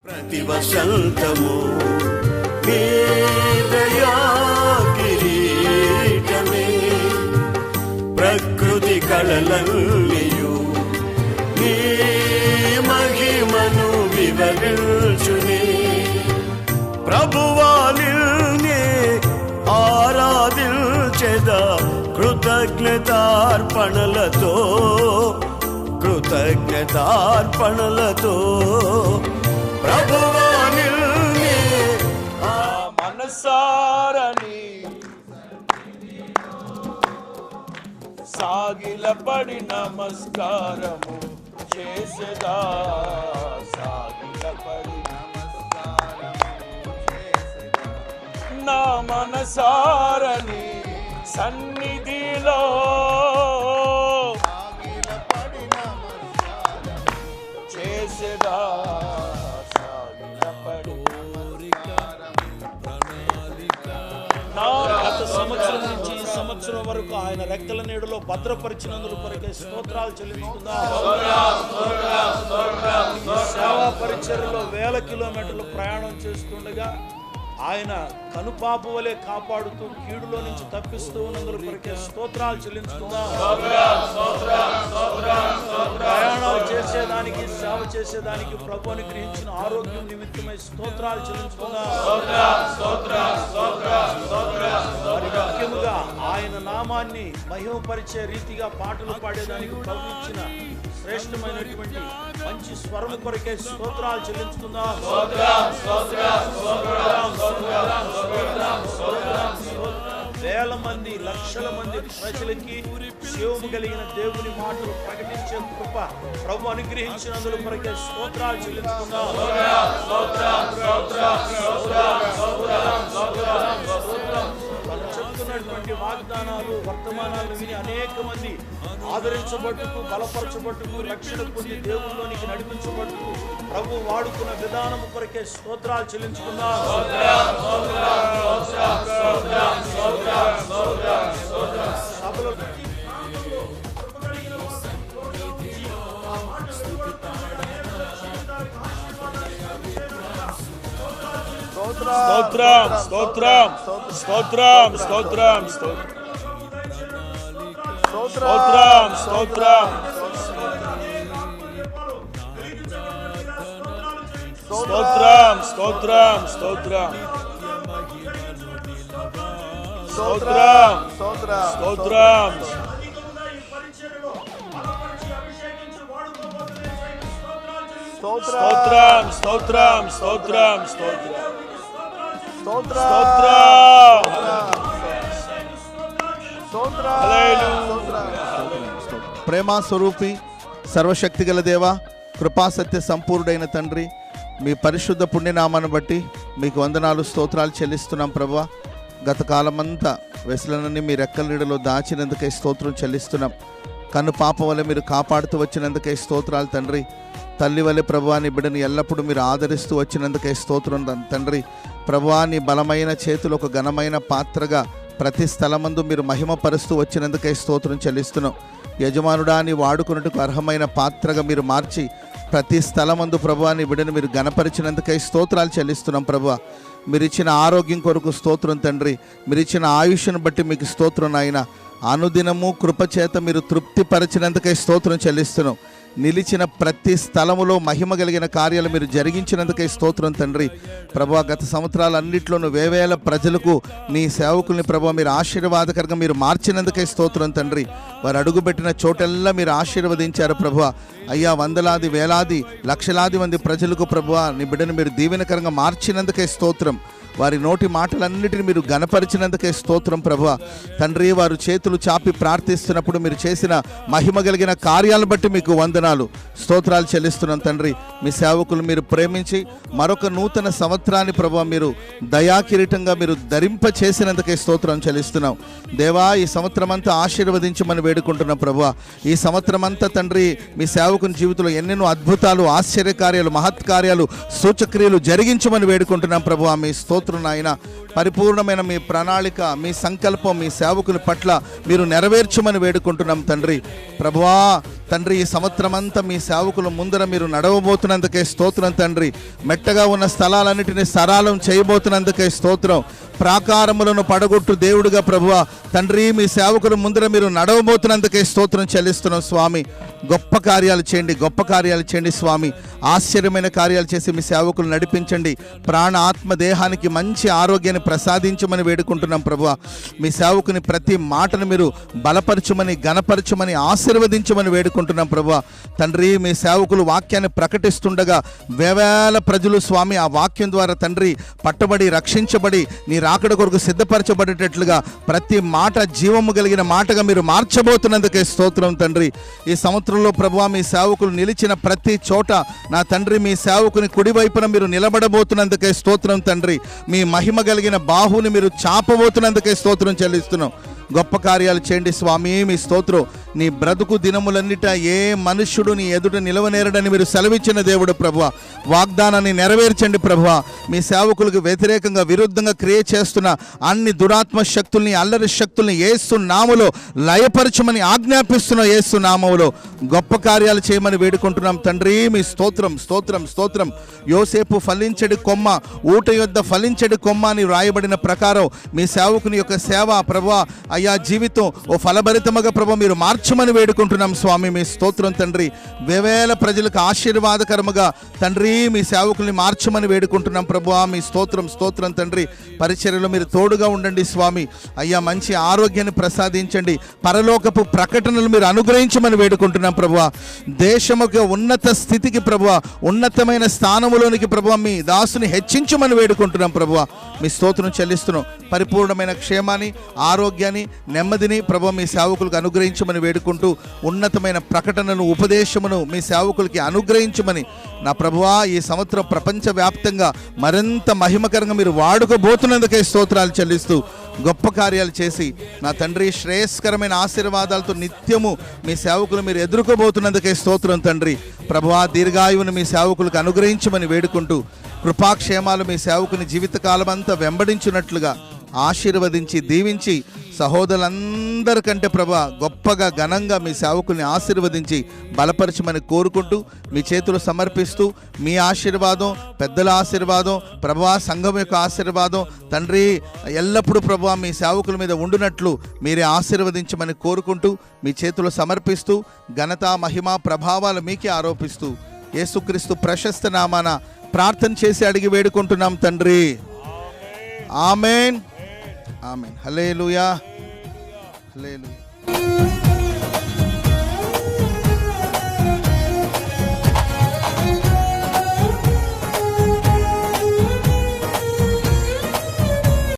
ప్రతి వసంతము నీ దయా కిరీటమే, ప్రకృతి కళలన్నీయు నీ మహిమను వివరించునే. ప్రభువా నిన్నే ఆరాధించెదా కృతజ్ఞతార్పణలతో, కృతజ్ఞతార్పణలతో. ప్రభువా నిన్నే మనసారని సాగిలపడి నమస్కారము చేసేదా, సాగిలపడి నా మనసారని సన్నిధిలో చేసేదా, గత సంవత్సరం నుంచి ఈ సంవత్సరం వరకు ఆయన రెక్కల నీడలో భద్రపరిచినందుకు కొరకే స్తోత్రాలు చెల్లించుకుందాం. సేవా పరిచర్యలో వేల కిలోమీటర్లు ప్రయాణం చేస్తుండగా ఆయన కనుపాపు వలె కాపాడుతూ కీడులో నుంచి తప్పిస్తూ ఉన్నందుకు కొరకే స్తోత్రాలు చెల్లించుకుందాం. ప్రయాణాలు చేసేదానికి సేవ చేసేదానికి ప్రభు అనుగ్రహించిన ఆరోగ్యం నిమిత్తమై స్తోత్రాలు చెల్లించుకుందాం. ముఖ్యముగా ఆయన నామాన్ని మహిమపరిచే రీతిగా పాటలు పాడేదానికి ప్రభు ఇచ్చిన శ్రేష్టమైనటువంటి మంచి స్వరము కొరకే స్తోత్రాలు చెల్లించుకుందాం. వేల మంది లక్షల మంది ప్రజలకి శివము కలిగిన దేవుని మాటలు ప్రకటించే కృప ప్రభు అనుగ్రహించినందుకు కొరకే స్తోత్రాలు చెల్లించుకుందాం. చెప్తున్నటువంటి వాగ్దానాలు వర్తమానాలు విని అనేక మంది ఆదరించబట్టుకు, బలపరచబట్టుకు, రక్షణ పొంది దేవుళ్ళలోనికి నడిపించబట్టుకు ప్రభు వాడుకున్న విధానము కొరకే స్తోత్రాలు చెల్లించుకుందాం. సభలో స్తోత్రం స్తోత్రం స్తోత్రం స్తోత్రం స్తోత్రం స్తోత్రం స్తోత్రం స్తోత్రం స్తోత్రం స్తోత్రం స్తోత్రం స్తోత్రం స్తోత్రం స్తోత్రం ప్రేమా స్వరూపి సర్వశక్తి గల దేవ, కృపాసత్య సంపూర్ణుడైన తండ్రి, మీ పరిశుద్ధ పుణ్యనామాన్ని బట్టి మీకు వందనాలు స్తోత్రాలు చెల్లిస్తున్నాం ప్రభువా. గత కాలమంతా వెసలనని మీ రెక్కల నీడలో దాచినందుకే స్తోత్రం చెల్లిస్తున్నాం. కన్ను పాప వల్ల మీరు కాపాడుతూ వచ్చినందుకే స్తోత్రాలు తండ్రి. తల్లి వలె ప్రభువా నీ బిడ్డని ఎల్లప్పుడూ మీరు ఆదరిస్తూ వచ్చినందుకే స్తోత్రం తండ్రి. ప్రభువా నీ బలమైన చేతులు ఒక ఘనమైన పాత్రగా ప్రతి స్థలమందు మీరు మహిమపరుస్తూ వచ్చినందుకే స్తోత్రం చెల్లిస్తున్నాం. యజమానుడా నీ వాడుకున్నట్టుకు అర్హమైన పాత్రగా మీరు మార్చి ప్రతి స్థలమందు ప్రభువా నీ బిడ్డను మీరు ఘనపరిచినందుకై స్తోత్రాలు చెల్లిస్తున్నాం. ప్రభువా మీరు ఇచ్చిన ఆరోగ్యం కొరకు స్తోత్రం తండ్రి. మీరు ఇచ్చిన ఆయుష్ను బట్టి మీకు స్తోత్రం నాయన. అనుదినము కృపచేత మీరు తృప్తిపరిచినందుకై స్తోత్రం చెల్లిస్తున్నాం. నిలిచిన ప్రతి స్థలములో మహిమ కలిగిన కార్యాలు మీరు జరిగించినందుకై స్తోత్రం తండ్రి. ప్రభువా గత సంవత్సరాలన్నింటిలోనూ వేవేల ప్రజలకు నీ సేవకుల్ని ప్రభువా మీరు ఆశీర్వాదకరంగా మీరు మార్చినందుకై స్తోత్రం తండ్రి. వారు అడుగుపెట్టిన చోటెల్లా మీరు ఆశీర్వదించారు ప్రభువా. అయ్యా వందలాది వేలాది లక్షలాది మంది ప్రజలకు ప్రభువా నీ బిడ్డను మీరు దీవెనకరంగా మార్చినందుకై స్తోత్రం. వారి నోటి మాటలన్నిటిని మీరు ఘనపరిచినందుకే స్తోత్రం ప్రభువా. తండ్రి వారు చేతులు చాపి ప్రార్థిస్తున్నప్పుడు మీరు చేసిన మహిమ కలిగిన కార్యాలను బట్టి మీకు వందనాలు స్తోత్రాలు చెల్లిస్తున్నాం తండ్రి. మీ సేవకులు మీరు ప్రేమించి మరొక నూతన సంవత్సరాన్ని ప్రభువా మీరు దయాకిరీటంగా మీరు ధరింప చేసినందుకే స్తోత్రం చెల్లిస్తున్నాం దేవా. ఈ సంవత్సరం అంతా ఆశీర్వదించమని వేడుకుంటున్నాం ప్రభువా. ఈ సంవత్సరం అంతా తండ్రి మీ సేవకుని జీవితంలో ఎన్నెన్నో అద్భుతాలు, ఆశ్చర్యకార్యాలు, మహత్కార్యాలు, సూచక్రియలు జరిగించమని వేడుకుంటున్నాం ప్రభువా. మీ స్తోత్రం నాయన. పరిపూర్ణమైన మీ ప్రణాళిక, మీ సంకల్పం మీ సేవకుని పట్ల మీరు నెరవేర్చమని వేడుకుంటున్నాం తండ్రి. ప్రభువా తండ్రి, ఈ సంవత్సరం అంతా మీ సేవకుల ముందర మీరు నడవబోతున్నందుకే స్తోత్రం తండ్రి. మెట్టగా ఉన్న స్థలాలన్నిటినీ సరాలం చేయబోతున్నందుకే స్తోత్రం. ప్రాకారములను పడగొట్టు దేవుడుగా ప్రభువా తండ్రి, మీ సేవకుల ముందర మీరు నడవబోతున్నందుకే స్తోత్రం చెల్లిస్తున్నాం స్వామి. గొప్ప కార్యాలు చేయండి, గొప్ప కార్యాలు చేయండి స్వామి. ఆశ్చర్యమైన కార్యాలు చేసి మీ సేవకులు నడిపించండి. ప్రాణ ఆత్మ దేహానికి మంచి ఆరోగ్యాన్ని ప్రసాదించమని వేడుకుంటున్నాం ప్రభువా. మీ సేవకుని ప్రతి మాటను మీరు బలపరచమని, ఘనపరచమని, ఆశీర్వదించమని వేడుకుంటున్నాం ప్రభువా. తండ్రి, మీ సేవకులు వాక్యాన్ని ప్రకటిస్తుండగా వేవేల ప్రజలు స్వామి ఆ వాక్యం ద్వారా తండ్రి పట్టబడి, రక్షించబడి, నీ రాకడ కొరకు సిద్ధపరచబడేటట్లుగా ప్రతి మాట జీవము కలిగిన మాటగా మీరు మార్చబోతున్నందుకే స్తోత్రం తండ్రి. ఈ సంవత్సరంలో ప్రభువా మీ సేవకులు నిలిచిన ప్రతి చోట నా తండ్రి, మీ సేవకుని కుడివైపున మీరు నిలబడబోతున్నందుకే స్తోత్రం తండ్రి. మీ మహిమ కలిగిన బాహుని మీరు చాపబోతున్నందుకే స్తోత్రం చెల్లిస్తున్నాం. గొప్ప కార్యాలు చేయండి స్వామి. మీ స్తోత్రం. నీ బ్రతుకు దినములన్నిట ఏ మనుష్యుడు నీ ఎదుట నిలవనేరడని మీరు సెలవిచ్చిన దేవుడు ప్రభువా. వాగ్దానాన్ని నెరవేర్చండి ప్రభువా. మీ సేవకులకు వ్యతిరేకంగా, విరుద్ధంగా క్రియ చేస్తున్న అన్ని దురాత్మ శక్తుల్ని, అల్లరి శక్తుల్ని యేసు నామములో లయపరచమని ఆజ్ఞాపిస్తున్న యేసు నామములో గొప్ప కార్యాలు చేయమని వేడుకుంటున్నాం తండ్రి. మీ స్తోత్రం, స్తోత్రం, స్తోత్రం. యోసేపు ఫలించడి కొమ్మ, ఊట యొద్ద ఫలించడి కొమ్మ అని వ్రాయబడిన ప్రకారం మీ సేవకుని యొక్క సేవ ప్రభువా అయ్యా జీవితం ఓ ఫలభరితముగా ప్రభు మీరు మార్చమని వేడుకుంటున్నాం స్వామి. మీ స్తోత్రం తండ్రి. వేవేల ప్రజలకు ఆశీర్వాదకరముగా తండ్రి మీ సేవకుల్ని మార్చమని వేడుకుంటున్నాం ప్రభువా. మీ స్తోత్రం, స్తోత్రం తండ్రి. పరిచర్యలో మీరు తోడుగా ఉండండి స్వామి. అయ్యా మంచి ఆరోగ్యాన్ని ప్రసాదించండి. పరలోకపు ప్రకటనలు మీరు అనుగ్రహించమని వేడుకుంటున్నాం ప్రభువా. దేశముకు ఉన్నత స్థితికి ప్రభువా, ఉన్నతమైన స్థానములోనికి ప్రభువా మీ దాసుని హెచ్చించమని వేడుకుంటున్నాం ప్రభువా. మీ స్తోత్రం చెల్లిస్తున్నాం. పరిపూర్ణమైన క్షేమాన్ని, ఆరోగ్యాన్ని, నెమ్మదిని ప్రభువా మీ సేవకులకు అనుగ్రహించమని వేడుకుంటూ ఉన్నతమైన ప్రకటనను, ఉపదేశమును మీ సేవకులకి అనుగ్రహించమని నా ప్రభువా ఈ సంవత్సరం ప్రపంచవ్యాప్తంగా మరింత మహిమకరంగా మీరు వాడుకోబోతున్నందుకే స్తోత్రాలు చెల్లిస్తూ గొప్ప కార్యాలు చేసి నా తండ్రి శ్రేయస్కరమైన ఆశీర్వాదాలతో నిత్యము మీ సేవకులు మీరు ఎదుర్కోబోతున్నందుకే స్తోత్రం తండ్రి. ప్రభువా దీర్ఘాయువును మీ సేవకులకు అనుగ్రహించమని వేడుకుంటూ కృపాక్షేమాలు మీ సేవకుని జీవితకాలం అంతా వెంబడించినట్లుగా ఆశీర్వదించి, దీవించి, సహోదరులందరికంటే ప్రభా గొప్పగా ఘనంగా మీ సేవకుల్ని ఆశీర్వదించి బలపరచమని కోరుకుంటూ మీ చేతులు సమర్పిస్తూ మీ ఆశీర్వాదం, పెద్దల ఆశీర్వాదం, ప్రభా సంఘం యొక్క ఆశీర్వాదం తండ్రి ఎల్లప్పుడూ ప్రభా మీ సేవకుల మీద ఉండునట్లు మీరే ఆశీర్వదించమని కోరుకుంటూ మీ చేతులు సమర్పిస్తూ ఘనత, మహిమ, ప్రభావాలు మీకే ఆరోపిస్తూ యేసుక్రీస్తు ప్రశస్త నామాన ప్రార్థన చేసి అడిగి వేడుకుంటున్నాం తండ్రి. ఆమేన్, ఆమేన్. హల్లెలూయా, హల్లెలూయా.